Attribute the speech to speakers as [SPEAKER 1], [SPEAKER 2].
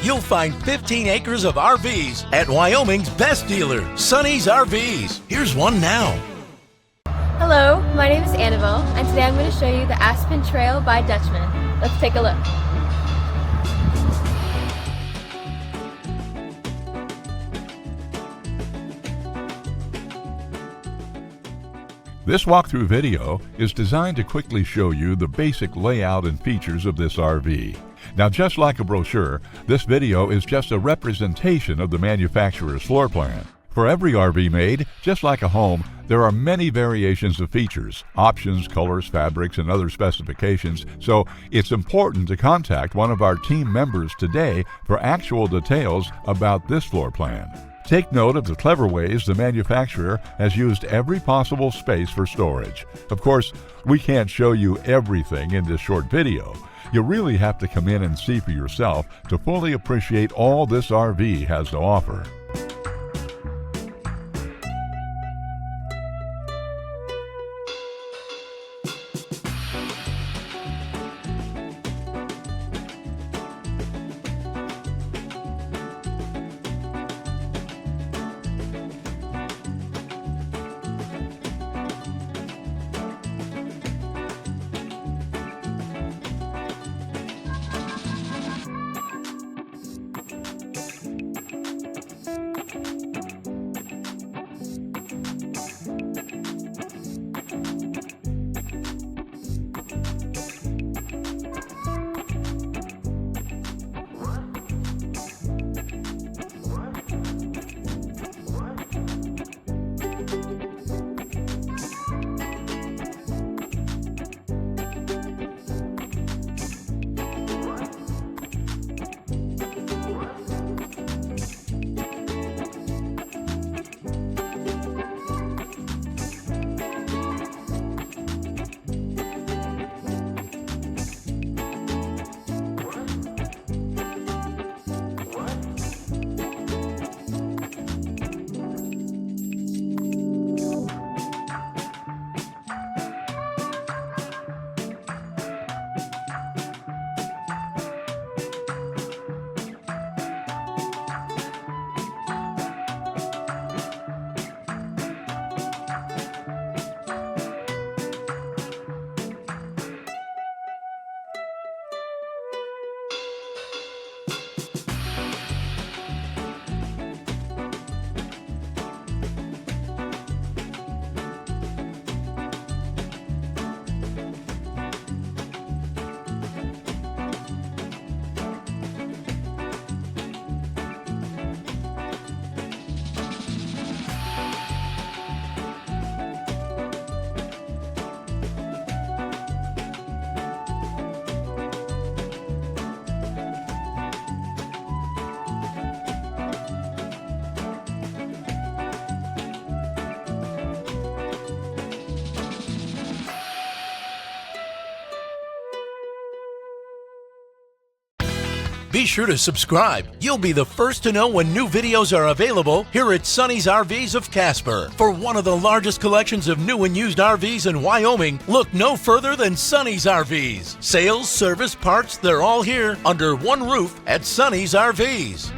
[SPEAKER 1] you'll find 15 acres of RVs at Wyoming's best dealer, Sonny's RVs. Here's one now.
[SPEAKER 2] Hello, my name is Annabelle, and today I'm going to show you the Aspen Trail by Dutchmen. Let's take a look.
[SPEAKER 3] This walkthrough video is designed to quickly show you the basic layout and features of this RV. Now, just like a brochure, this video is just a representation of the manufacturer's floor plan. For every RV made, just like a home, there are many variations of features, options, colors, fabrics, and other specifications, so it's important to contact one of our team members today for actual details about this floor plan. Take note of the clever ways the manufacturer has used every possible space for storage. Of course, we can't show you everything in this short video. You really have to come in and see for yourself to fully appreciate all this RV has to offer.
[SPEAKER 1] Be sure to subscribe. You'll be the first to know when new videos are available here at Sonny's RVs of Casper. For one of the largest collections of new and used RVs in Wyoming, look no further than Sonny's RVs. Sales, service, parts, they're all here under one roof at Sonny's RVs.